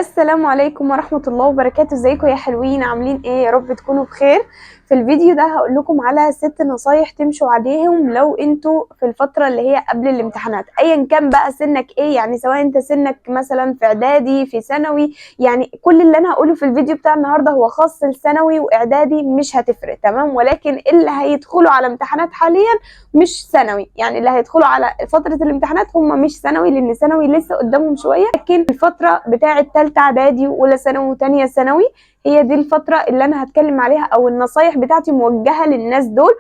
السلام عليكم ورحمة الله وبركاته. ازيكم يا حلوين؟ عاملين ايه؟ يا رب تكونوا بخير. في الفيديو ده هقول لكم على 6 نصايح تمشوا عليهم لو انتوا في الفترة اللي هي قبل الامتحانات، ايا كان بقى سنك ايه، يعني سواء انت سنك مثلا في اعدادي في ثانوي، يعني كل اللي انا هقوله في الفيديو بتاع النهاردة هو خاص لثانوي واعدادي، مش هتفرق تمام، ولكن اللي هيدخلوا على امتحانات حاليا مش ثانوي، يعني اللي هيدخلوا على فترة الامتحانات هم مش ثانوي، لان ثانوي لسه قدامهم شوية، لكن الفترة بتاعة تالتة اعدادي واولى ثانوي وتانية ثانوي هي دي الفترة اللي انا هتكلم عليها، او النصايح بتاعتي موجهة للناس دول.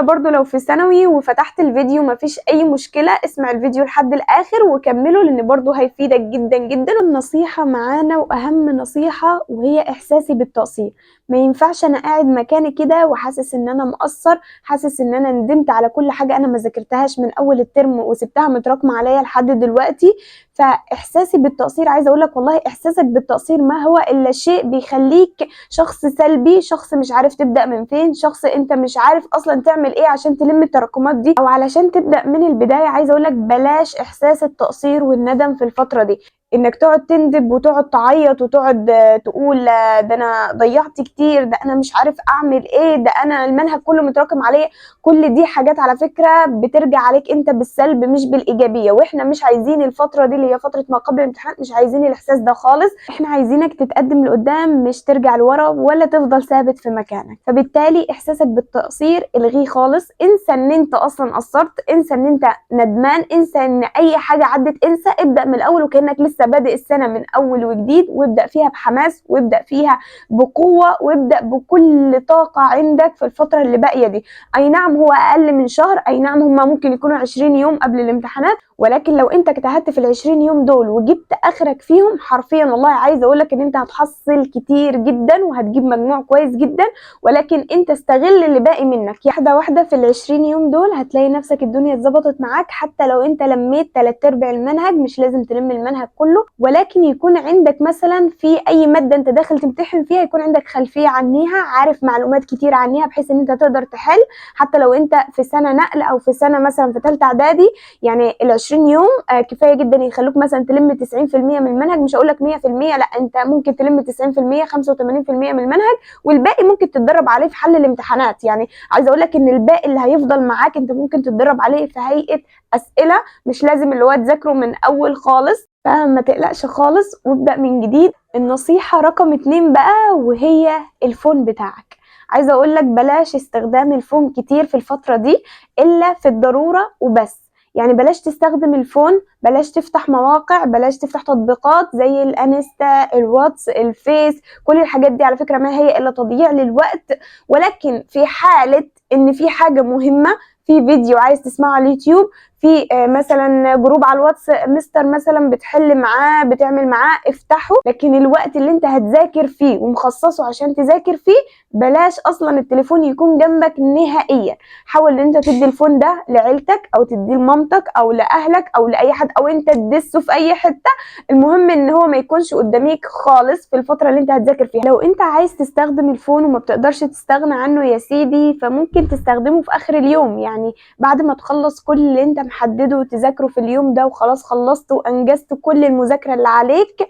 برضو لو في ثانوي وفتحت الفيديو مفيش اي مشكلة، اسمع الفيديو لحد الاخر وكمله لان برضو هيفيدك جدا جدا. النصيحة معانا واهم نصيحة وهي احساسي بالتقصير. ما ينفعش انا قاعد مكاني كده وحاسس ان انا مقصر، حاسس ان انا ندمت على كل حاجة انا ما ذاكرتهاش من اول الترم وسبتها متراكمة عليا لحد دلوقتي. فاحساسي بالتقصير، عايزه اقول لك والله احساسك بالتقصير ما هو الا شيء بيخليك شخص سلبي، شخص مش عارف تبدا من فين، شخص انت مش عارف اصلا تعمل ايه عشان تلم التراكمات دي او علشان تبدا من البدايه. عايزه اقول لك بلاش احساس التقصير والندم في الفتره دي، انك تقعد تندب وتقعد تعيط وتقعد تقول ده انا ضيعت كتير، ده انا مش عارف اعمل ايه، ده انا المنهج كله متراكم عليا. كل دي حاجات على فكره بترجع عليك انت بالسلب مش بالايجابيه، واحنا مش عايزين الفتره دي اللي هي فتره ما قبل الامتحانات، مش عايزين الاحساس ده خالص. احنا عايزينك تتقدم لقدام مش ترجع لورا ولا تفضل ثابت في مكانك. فبالتالي احساسك بالتقصير الغيه خالص، انسى ان انت اصلا قصرت، انسى ان انت ندمان، انسى ان اي حاجه عدت، انسى، ابدا من الاول وكانك لسه بادئ السنه من اول وجديد، وابدا فيها بحماس وابدا فيها بقوه وابدا بكل طاقه عندك في الفتره اللي باقيه دي. اي نعم هو اقل من شهر، اي نعم هما ممكن يكونوا 20 يوم قبل الامتحانات، ولكن لو انت اجتهدت في ال20 يوم دول وجبت اخرك فيهم حرفيا والله عايزه اقول لك ان انت هتحصل كتير جدا وهتجيب مجموع كويس جدا. ولكن انت استغل اللي باقي منك واحده واحده. في ال20 يوم دول هتلاقي نفسك الدنيا اتظبطت معاك، حتى لو انت لميت 3/4 المنهج، مش لازم تلم المنهج كله، ولكن يكون عندك مثلا في اي ماده انت داخل تمتحن فيها يكون عندك خلفيه عنيها، عارف معلومات كتير عنيها بحيث ان انت تقدر تحل. حتى لو انت في سنه نقل او في سنه مثلا في ثالثه اعدادي، يعني ال20 يوم كفايه جدا يخلوك مثلا تلم 90% من المنهج، مش هقول لك 100%، لا انت ممكن تلم 90% 85% من المنهج، والباقي ممكن تتدرب عليه في حل الامتحانات. يعني عايزه اقول لك ان الباقي اللي هيفضل معاك انت ممكن تتدرب عليه في هيئه اسئله، مش لازم اللي هو تذاكره من اول خالص، فما تقلقش خالص وابدا من جديد. النصيحه رقم 2 بقى وهي الفون بتاعك. عايزه اقول لك بلاش استخدام الفون كتير في الفتره دي الا في الضروره وبس. يعني بلاش تستخدم الفون، بلاش تفتح مواقع، بلاش تفتح تطبيقات زي الانستا، الواتس، الفيس، كل الحاجات دي على فكره ما هي الا تضييع للوقت. ولكن في حاله ان في حاجه مهمه، في فيديو عايز تسمعه على اليوتيوب، في مثلا جروب على الواتس مستر مثلا بتحل معاه بتعمل معاه، افتحه. لكن الوقت اللي انت هتذاكر فيه ومخصصه عشان تذاكر فيه بلاش اصلا التليفون يكون جنبك نهائيا. حاول ان انت تدي الفون ده لعيلتك او تديه لمامتك او لاهلك او لاي حد، او انت تدسه في اي حته، المهم ان هو ما يكونش قداميك خالص في الفتره اللي انت هتذاكر فيها. لو انت عايز تستخدم الفون وما بتقدرش تستغنى عنه يا سيدي، فممكن تستخدمه في اخر اليوم، يعني بعد ما تخلص كل اللي انت محدده وتذاكره في اليوم ده وخلاص خلصت وانجزت كل المذاكره اللي عليك،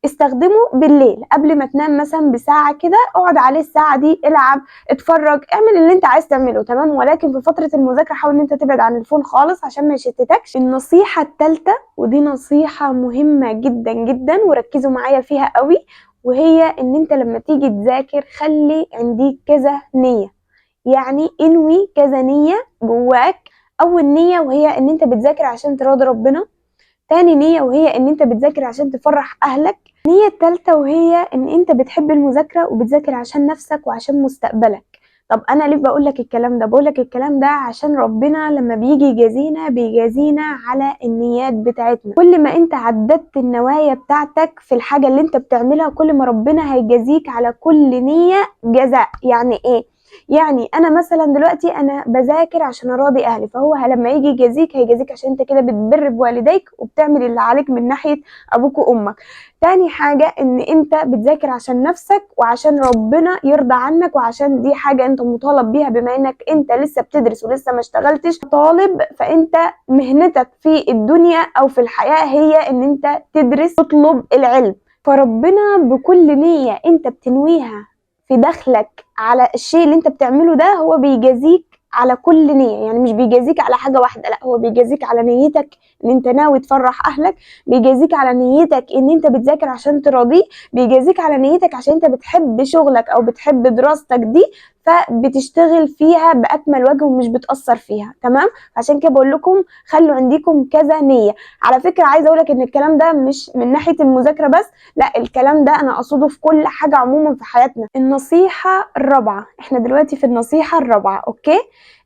استخدمه بالليل قبل ما تنام مثلا بساعة كده، اقعد عليه الساعة دي، العب، اتفرج، اعمل اللي انت عايز تعمله تمام. ولكن في فترة المذاكرة حاول ان انت تبعد عن الفون خالص عشان ما يشتتكش. النصيحة الثالثة ودي نصيحة مهمة جدا جدا وركزوا معايا فيها قوي، وهي ان انت لما تيجي تذاكر خلي عندك كذا نية، يعني انوي كذا نية جواك. اول نية وهي ان انت بتذاكر عشان تراضي ربنا، تاني نية وهي ان انت بتذاكر عشان تفرح اهلك، النية التالتة وهي ان انت بتحب المذاكرة وبتذاكر عشان نفسك وعشان مستقبلك. طب انا ليه بقول لك الكلام ده؟ بقول لك الكلام ده عشان ربنا لما بيجي يجازينا بيجازينا على النيات بتاعتنا. كل ما انت عددت النوايا بتاعتك في الحاجة اللي انت بتعملها كل ما ربنا هيجازيك على كل نية جزاء. يعني ايه؟ يعني انا مثلا دلوقتي انا بذاكر عشان اراضي اهلي، فهو لما يجي يجازيك هيجازيك عشان انت كده بتبر بوالديك وبتعمل اللي عليك من ناحية ابوك وامك. تاني حاجة ان انت بتذاكر عشان نفسك وعشان ربنا يرضى عنك، وعشان دي حاجة انت مطالب بيها بما انك انت لسه بتدرس ولسه ما اشتغلتش طالب، فانت مهنتك في الدنيا او في الحياة هي ان انت تدرس تطلب العلم. فربنا بكل نية انت بتنويها في دخلك على الشيء اللي انت بتعمله ده هو بيجازيك على كل نية. يعني مش بيجازيك على حاجة واحدة، لا، هو بيجازيك على نيتك ان انت ناوي تفرح اهلك، بيجازيك على نيتك ان انت بتذاكر عشان تراضيه، بيجازيك على نيتك عشان انت بتحب شغلك او بتحب دراستك دي، فبتشتغل فيها باكمل وجه ومش بتأثر فيها. تمام؟ عشان كده بقول لكم خلوا عندكم كذا نية. على فكرة عايزة اقولك ان الكلام ده مش من ناحية المذاكرة بس، لا، الكلام ده انا اقصده في كل حاجة عموما في حياتنا. النصيحة الرابعة، احنا دلوقتي في النصيحة الرابعة، اوكي؟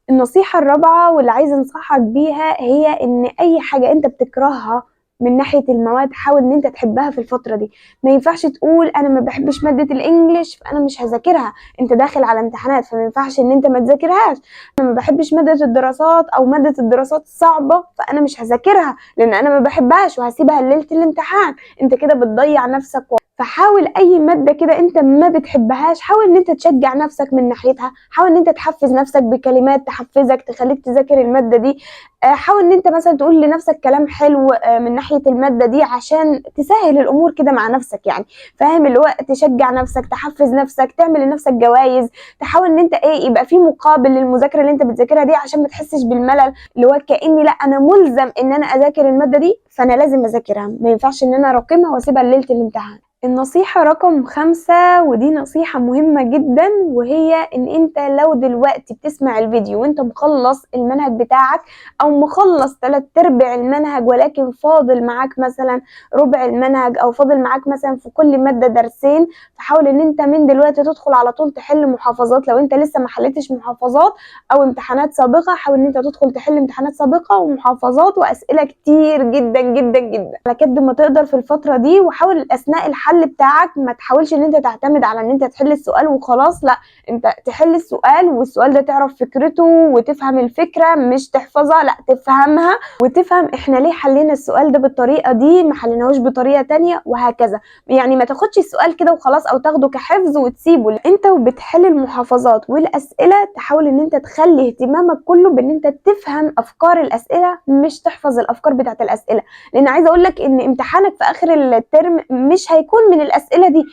النصيحة الرابعة واللي عايزة انصحك بيها هي ان اي حاجة انت بتكرهها من ناحية المواد حاول ان انت تحبها في الفترة دي. ما ينفعش تقول انا ما بحبش مادة الانجليش فانا مش هذاكرها، انت داخل على امتحانات فما ينفعش ان انت ما تذاكرهاش. انا ما بحبش مادة الدراسات او مادة الدراسات صعبة فانا مش هذاكرها لان انا ما بحبهاش وهسيبها ليلة الامتحان، انت كده بتضيع نفسك. فحاول اي ماده كده انت ما بتحبهاش حاول ان انت تشجع نفسك من ناحيتها، حاول ان انت تحفز نفسك بكلمات تحفزك تخليك تذاكر الماده دي. حاول ان انت مثلا تقول لنفسك كلام حلو من ناحيه الماده دي عشان تسهل الامور كده مع نفسك، يعني فاهم؟ اللي هو تشجع نفسك تحفز نفسك تعمل لنفسك جوائز، تحاول ان انت يبقى في مقابل للمذاكره اللي انت بتذاكرها دي عشان ما تحسش بالملل، اللي هو كاني لا انا ملزم ان انا اذاكر الماده دي فانا لازم اذاكرها، ما ينفعش ان انا اراكمها واسيبها ليله الامتحان. النصيحة رقم 5 ودي نصيحة مهمة جدا، وهي ان انت لو دلوقتي بتسمع الفيديو وانت مخلص المنهج بتاعك او مخلص 3/4 المنهج ولكن فاضل معاك مثلا ربع المنهج او فاضل معاك مثلا في كل مادة درسين، فحاول ان انت من دلوقتي تدخل على طول تحل محافظات. لو انت لسه ما حلتش محافظات او امتحانات سابقة حاول ان انت تدخل تحل امتحانات سابقة ومحافظات واسئلة كتير جدا جدا جدا على قد ما تقدر في الفترة دي. وحاول اثناء الحل بتاعك ما تحاولش ان انت تعتمد على ان انت تحل السؤال وخلاص، لا، انت تحل السؤال والسؤال ده تعرف فكرته وتفهم الفكرة، مش تحفظها، لا، تفهمها وتفهم احنا ليه حلينا السؤال ده بالطريقة دي ما حليناهوش بطريقة تانية وهكذا. يعني ما تاخدش السؤال كده وخلاص او تاخده كحفظ وتسيبه، انت وبتحل المحافظات والاسئلة تحاول ان انت تخلي اهتمامك كله بان انت تفهم افكار الاسئلة مش تحفظ الافكار بتاعت الاسئلة. لان عايزة اقول لك ان امتحانك في اخر الترم مش هيكون من الاسئلة دي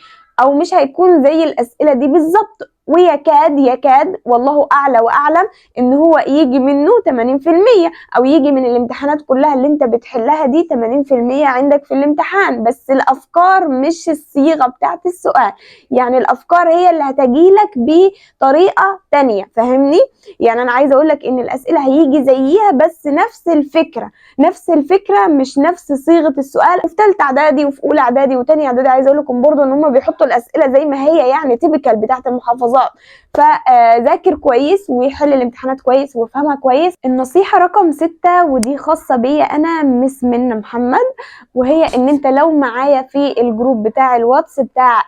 او مش هيكون زي الاسئلة دي بالظبط، ويكاد والله اعلى واعلم ان هو يجي منه 80% او يجي من الامتحانات كلها اللي انت بتحلها دي 80% عندك في الامتحان، بس الافكار مش الصيغة بتاعت السؤال. يعني الافكار هي اللي هتجيلك بطريقة تانية، فاهمني؟ يعني انا عايزة اقولك ان الاسئلة هيجي زيها بس نفس الفكرة مش نفس صيغة السؤال. وفي ثالثه اعدادي وفي اولى اعدادي وثانيه اعدادي عايزه اقول لكم برضو ان هم بيحطوا الاسئله زي ما هي يعني تيبيكال بتاعه المحافظات. فذاكر كويس ويحل الامتحانات كويس وافهمها كويس. النصيحه رقم 6 ودي خاصه بيا انا مس منى محمد، وهي ان انت لو معايا في الجروب بتاع الواتس بتاع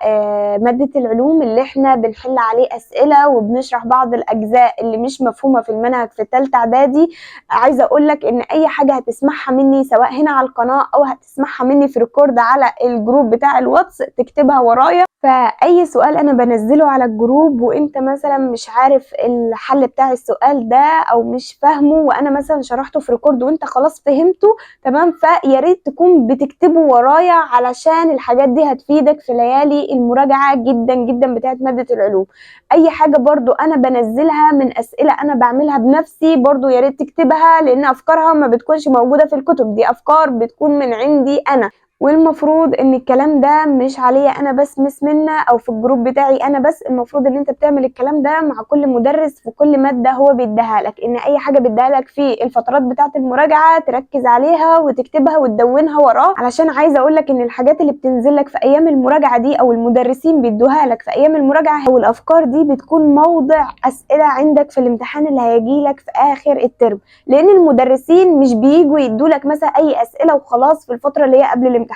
ماده العلوم اللي احنا بنحل عليه اسئله وبنشرح بعض الاجزاء اللي مش مفهومه في المنهج في ثالثه اعدادي، عايزه اقول لك ان اي حاجه هتسمعها مني سواء هنا على القناه او هتسمعها مني في ريكورد على الجروب بتاع الواتس تكتبها ورايا. فاي سؤال انا بنزله على الجروب وانت مثلا مش عارف الحل بتاع السؤال ده او مش فاهمه وانا مثلا شرحته في ريكورد وانت خلاص فهمته تمام، فيا ريت تكون بتكتبه ورايا علشان الحاجات دي هتفيدك في ليالي المراجعه جدا جدا بتاعت ماده العلوم. اي حاجه برضو انا بنزلها من اسئله انا بعملها بنفسي برضو يا ريت تكتبها لان افكارها ما بتكونش موجوده في الكتب، دي افكار بتكون من عندي انا. والمفروض ان الكلام ده مش عليا انا بس مس منى او في الجروب بتاعي انا بس، المفروض ان انت بتعمل الكلام ده مع كل مدرس في كل ماده هو بيديها لك، ان اي حاجه بيديها لك في الفترات بتاعه المراجعه تركز عليها وتكتبها وتدونها وراه. علشان عايزه اقول لك ان الحاجات اللي بتنزل لك في ايام المراجعه دي او المدرسين بيدوها لك في ايام المراجعه او الافكار دي بتكون موضع اسئله عندك في الامتحان اللي هيجي لك في اخر الترم، لان المدرسين مش بييجوا يدوا لك مثلا اي اسئله وخلاص في الفتره اللي هي قبل الامتحانات،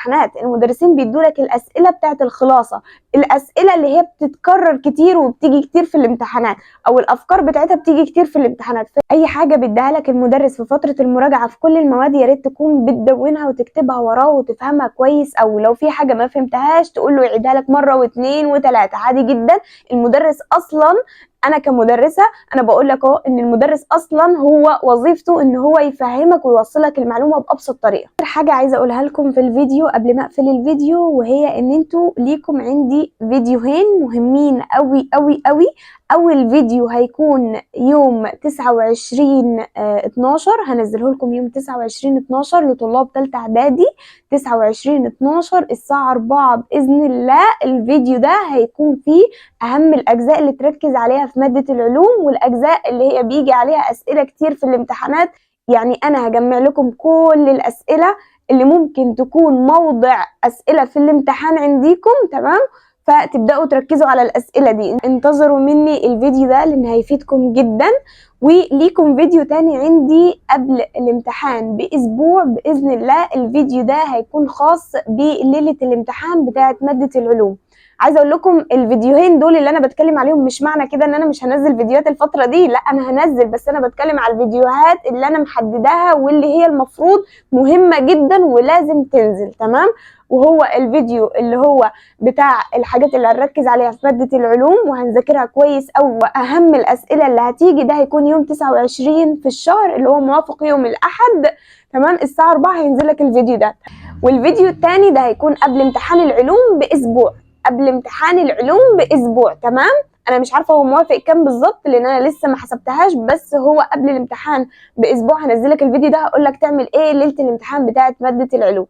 المدرسين بيدوا لك الاسئله بتاعه الخلاصه، الاسئله اللي هي بتتكرر كتير وبتيجي كتير في الامتحانات او الافكار بتاعتها بتيجي كتير في الامتحانات. اي حاجه بيديها لك المدرس في فتره المراجعه في كل المواد يا ريت تكون بتدونها وتكتبها وراه وتفهمها كويس، او لو في حاجه ما فهمتهاش تقول له يعيدها لك مره واثنين وثلاثه عادي جدا. المدرس اصلا انا كمدرسه انا بقول لك اهو ان المدرس اصلا هو وظيفته ان هو يفهمك ويوصلك المعلومه بابسط طريقه. اخر حاجه عايزه اقولها لكم في الفيديو قبل ما اقفل الفيديو، وهي ان انتوا ليكم عندي فيديوهين مهمين قوي قوي قوي. اول فيديو هيكون يوم 29/12، هنزله لكم يوم 29/12 لطلاب ثالثه اعدادي. 29/12 الساعه 4 باذن الله. الفيديو ده هيكون فيه اهم الاجزاء اللي تركز عليها في ماده العلوم، والاجزاء اللي هي بيجي عليها اسئله كتير في الامتحانات. يعني انا هجمع لكم كل الاسئله اللي ممكن تكون موضع اسئله في الامتحان عندكم، تمام؟ فتبداوا تركزوا على الاسئله دي. انتظروا مني الفيديو ده لان هيفيدكم جدا. وليكم فيديو تاني عندي قبل الامتحان باسبوع باذن الله. الفيديو ده هيكون خاص بليله الامتحان بتاعه ماده العلوم. عايزه اقول لكم الفيديوهين دول اللي انا بتكلم عليهم مش معنى كده ان انا مش هنزل فيديوهات الفتره دي، لا انا هنزل، بس انا بتكلم على الفيديوهات اللي انا محدداها واللي هي المفروض مهمه جدا ولازم تنزل، تمام؟ وهو الفيديو اللي هو بتاع الحاجات اللي هنركز عليها في ماده العلوم وهنذاكرها كويس، او اهم الاسئله اللي هتيجي، ده هيكون يوم 29 في الشهر اللي هو موافق يوم الاحد، تمام؟ الساعه 4 هينزل لك الفيديو ده. والفيديو الثاني ده هيكون قبل امتحان العلوم باسبوع، قبل امتحان العلوم باسبوع، تمام؟ انا مش عارفه هو موافق كام بالظبط لان انا لسه ما حسبتهاش، بس هو قبل الامتحان باسبوع هنزلك الفيديو ده هقول لك تعمل ايه ليله الامتحان بتاعه ماده العلوم.